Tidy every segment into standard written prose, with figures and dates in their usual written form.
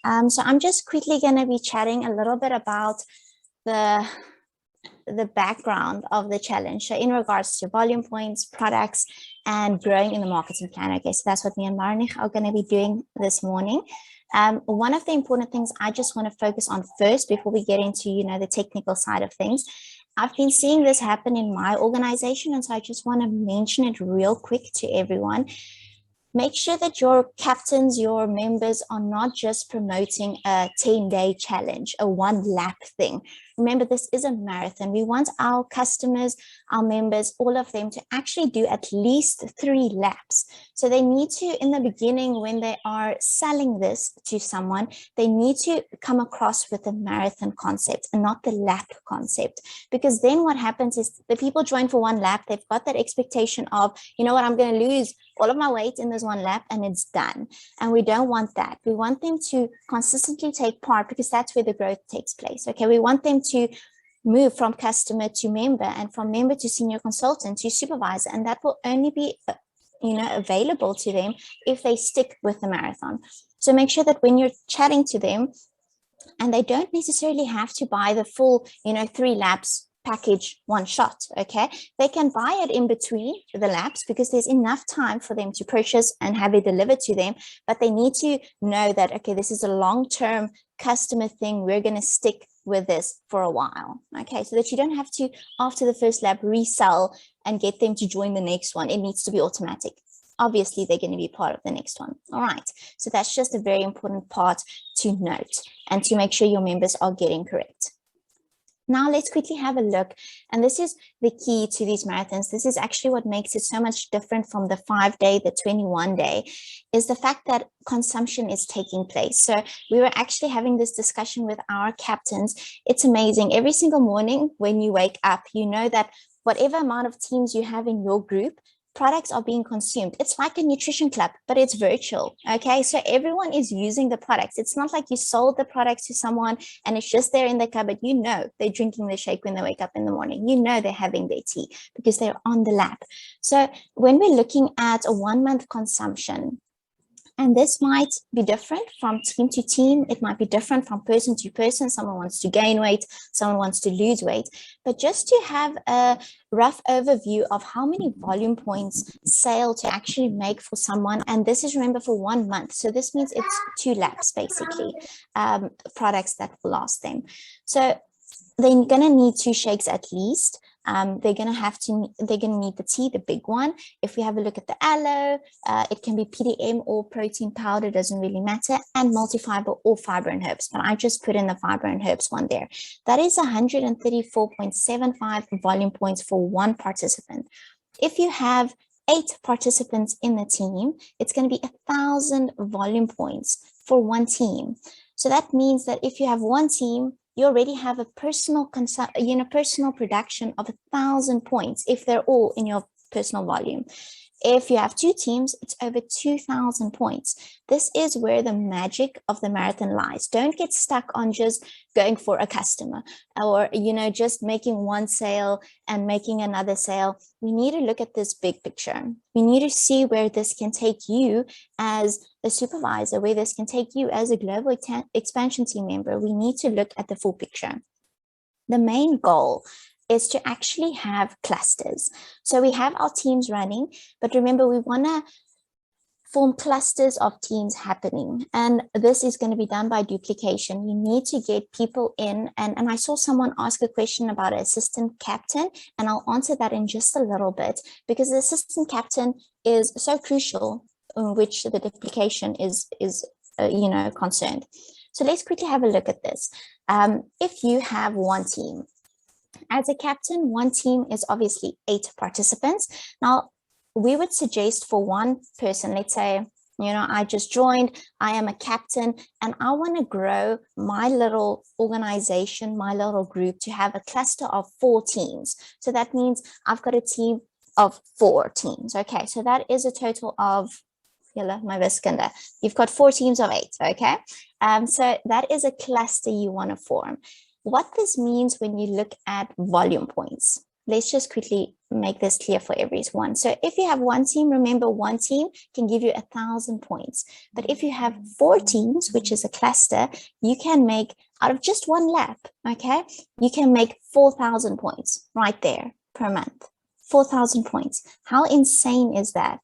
So I'm just quickly going to be chatting a little bit about the background of the challenge. So in regards to volume points, products, and growing in the marketing plan. Okay, so that's what me and Marnich are going to be doing this morning. One of the important things I just want to focus on first before we get into, the technical side of things. I've been seeing this happen in my organization, and so I just want to mention it real quick to everyone. Make sure that your captains, your members are not just promoting a 10-day challenge, a one lap thing. Remember, this is a marathon. We want our customers, our members, all of them to actually do at least 3 laps. So they need to, in the beginning, when they are selling this to someone, they need to come across with the marathon concept and not the lap concept. Because then what happens is the people join for 1 lap, they've got that expectation of, you know what, I'm going to lose all of my weight in this 1 lap and it's done. And we don't want that. We want them to consistently take part because that's where the growth takes place. Okay, we want them to move from customer to member and from member to senior consultant to supervisor. And that will only be available to them if they stick with the marathon. So make sure that when you're chatting to them, and they don't necessarily have to buy the full, 3 laps package one shot, okay? They can buy it in between the laps because there's enough time for them to purchase and have it delivered to them, but they need to know that, okay, this is a long-term customer thing. We're going to stick with this for a while, okay? So that you don't have to, after the first lap, resell and get them to join the next one. It needs to be automatic. Obviously, they're going to be part of the next one. All right. So that's just a very important part to note and to make sure your members are getting correct. Now let's quickly have a look, and this is the key to these marathons. This is actually what makes it so much different from the 5-day, the 21-day, is the fact that consumption is taking place. So we were actually having this discussion with our captains. It's amazing. Every single morning when you wake up, you know that whatever amount of teams you have in your group, products are being consumed. It's like a nutrition club, but it's virtual. Okay, so everyone is using the products. It's not like you sold the products to someone and it's just there in the cupboard. You know they're drinking the shake when they wake up in the morning. You know they're having their tea because they're on the lap. So when we're looking at a 1-month consumption, and this might be different from team to team. It might be different from person to person. Someone wants to gain weight, someone wants to lose weight. But just to have a rough overview of how many volume points sale to actually make for someone. And this is, remember, for 1 month. So this means it's 2 laps, basically, products that will last them. So they're going to need 2 shakes at least. They're going to need the tea, the big one. If we have a look at the aloe, it can be PDM or protein powder, doesn't really matter, and multifiber or fiber and herbs. But I just put in the fiber and herbs one there. That is 134.75 volume points for 1 participant. If you have 8 participants in the team, it's going to be 1,000 volume points for 1 team. So that means that if you have 1 team, you already have a personal production of 1,000 points if they're all in your personal volume. If you have 2 teams, it's over 2,000 points. This is where the magic of the marathon lies. Don't get stuck on just going for a customer or, just making 1 sale and making another sale. We need to look at this big picture. We need to see where this can take you as a supervisor, where this can take you as a global expansion team member. We need to look at the full picture. The main goal is to actually have clusters. So we have our teams running, but remember, we want to form clusters of teams happening. And this is going to be done by duplication. You need to get people in. And I saw someone ask a question about an assistant captain, and I'll answer that in just a little bit, because the assistant captain is so crucial, in which the duplication is concerned. So let's quickly have a look at this. If you have 1 team, as a captain, 1 team is obviously 8 participants. Now, we would suggest for 1 person, let's say, I just joined, I am a captain, and I want to grow my little organization, my little group, to have a cluster of 4 teams. So that means I've got a team of 4 teams. Okay, so that is a total of, my wiskunde. You've got 4 teams of 8, okay? So that is a cluster you want to form. What this means when you look at volume points, let's just quickly make this clear for everyone. So if you have one team, remember one team can give you 1,000 points. But if you have 4 teams, which is a cluster, you can make out of just one lap, okay, you can make 4,000 points right there per month. 4,000 points. How insane is that?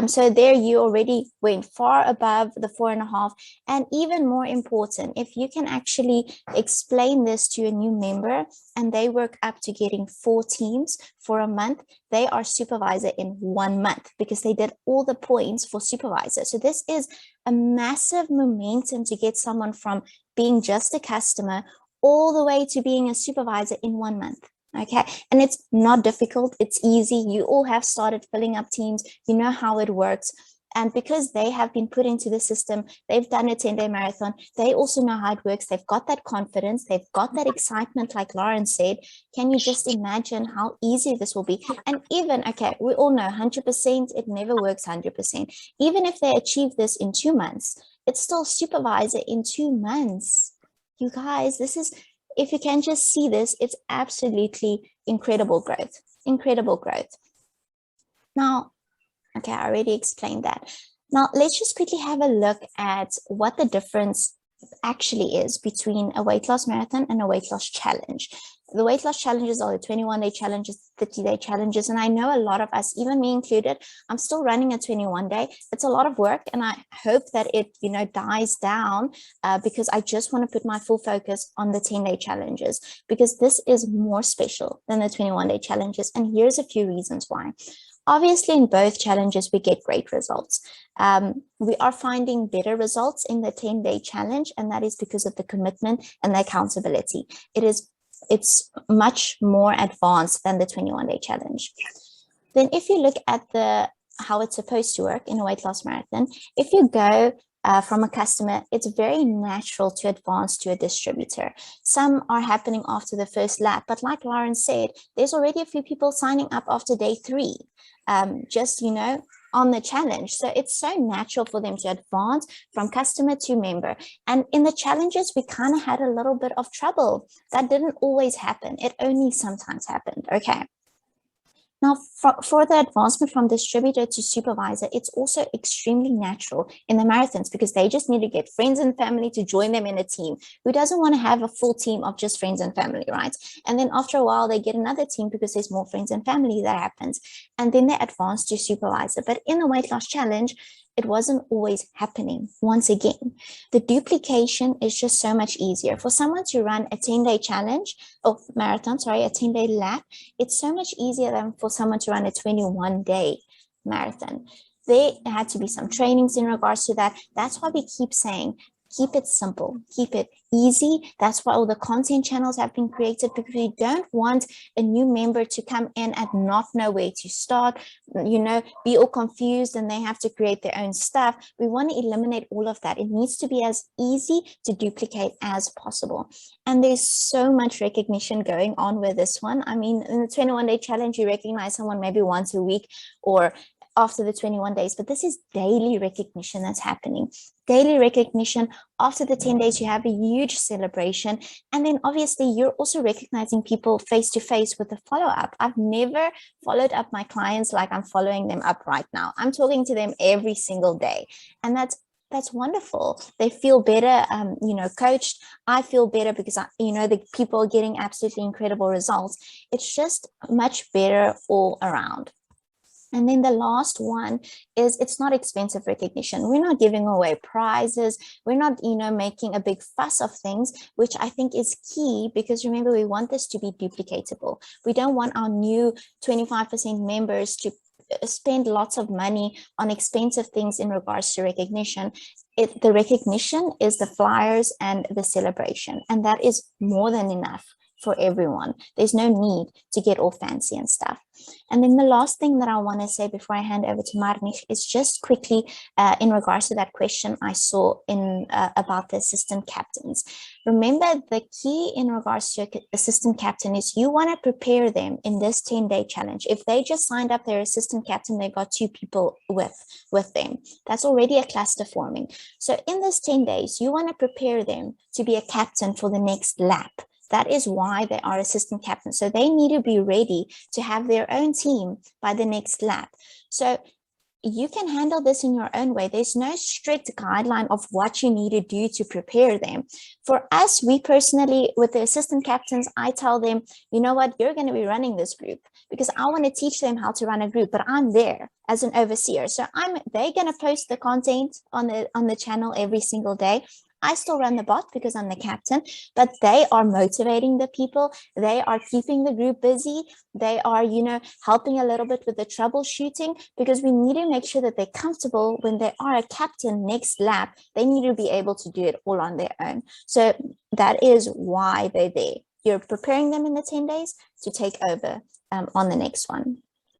So there you already went far above the 4.5. And even more important, if you can actually explain this to a new member and they work up to getting 4 teams for a month, they are supervisor in 1 month because they did all the points for supervisor. So this is a massive momentum to get someone from being just a customer all the way to being a supervisor in 1 month. Okay, and it's not difficult, it's easy. You all have started filling up teams, you know how it works. And because they have been put into the system, they've done a 10-day marathon, they also know how it works. They've got that confidence, they've got that excitement, like Lauren said. Can you just imagine how easy this will be? And even, okay, we all know 100%, it never works 100%. Even if they achieve this in 2 months, it's still supervisor in 2 months. You guys, this is, if you can just see this, it's absolutely incredible growth, incredible growth. Now, okay, I already explained that. Now, let's just quickly have a look at what the difference actually is between a weight loss marathon and a weight loss challenge. The weight loss challenges are the 21-day challenges, 30-day challenges. And I know a lot of us, even me included, I'm still running a 21-day. It's a lot of work. And I hope that it, dies down because I just want to put my full focus on the 10-day challenges, because this is more special than the 21-day challenges. And here's a few reasons why. Obviously, in both challenges, we get great results. We are finding better results in the 10-day challenge, and that is because of the commitment and the accountability. It's much more advanced than the 21-day challenge. Then if you look at how it's supposed to work in a weight loss marathon, if you go from a customer, it's very natural to advance to a distributor. Some are happening after the first lap, but like Lauren said, there's already a few people signing up after day 3, just, on the challenge. So it's so natural for them to advance from customer to member. And in the challenges, we kind of had a little bit of trouble. That didn't always happen. It only sometimes happened. Okay. Now, for the advancement from distributor to supervisor, it's also extremely natural in the marathons because they just need to get friends and family to join them in a team. Who doesn't want to have a full team of just friends and family, right? And then after a while, they get another team because there's more friends and family that happens. And then they advance to supervisor. But in the weight loss challenge, it wasn't always happening. Once again, the duplication is just so much easier. For someone to run a 10-day challenge, or marathon, sorry, a 10-day lap, it's so much easier than for someone to run a 21-day marathon. There had to be some trainings in regards to that. That's why we keep saying, keep it simple, keep it easy. That's why all the content channels have been created, because we don't want a new member to come in and not know where to start, be all confused and they have to create their own stuff. We want to eliminate all of that. It needs to be as easy to duplicate as possible. And there's so much recognition going on with this one. I mean, in the 21-day challenge, you recognize someone maybe once a week or after the 21 days, but this is daily recognition that's happening. Daily recognition. After the 10 days, you have a huge celebration. And then obviously you're also recognizing people face to face with a follow-up. I've never followed up my clients like I'm following them up right now. I'm talking to them every single day. And that's wonderful. They feel better, coached. I feel better because, the people are getting absolutely incredible results. It's just much better all around. And then the last one is, it's not expensive recognition. We're not giving away prizes. We're not, making a big fuss of things, which I think is key, because remember, we want this to be duplicatable. We don't want our new 25% members to spend lots of money on expensive things in regards to recognition. The recognition is the flyers and the celebration, and that is more than enough for everyone. There's no need to get all fancy and stuff. And then the last thing that I want to say before I hand over to Marnix is just quickly in regards to that question I saw in about the assistant captains. Remember, the key in regards to assistant captain is you want to prepare them in this 10-day challenge. If they just signed up their assistant captain, they got 2 people with them. That's already a cluster forming. So in this 10 days, you want to prepare them to be a captain for the next lap. That is why they are assistant captains. So they need to be ready to have their own team by the next lap. So you can handle this in your own way. There's no strict guideline of what you need to do to prepare them. For us, we personally, with the assistant captains, I tell them, you know what, you're going to be running this group because I want to teach them how to run a group, but I'm there as an overseer. So they're going to post the content on the channel every single day. I still run the bot because I'm the captain, but they are motivating the people. They are keeping the group busy. They are, helping a little bit with the troubleshooting, because we need to make sure that they're comfortable when they are a captain next lap. They need to be able to do it all on their own. So that is why they're there. You're preparing them in the 10 days to take over on the next one.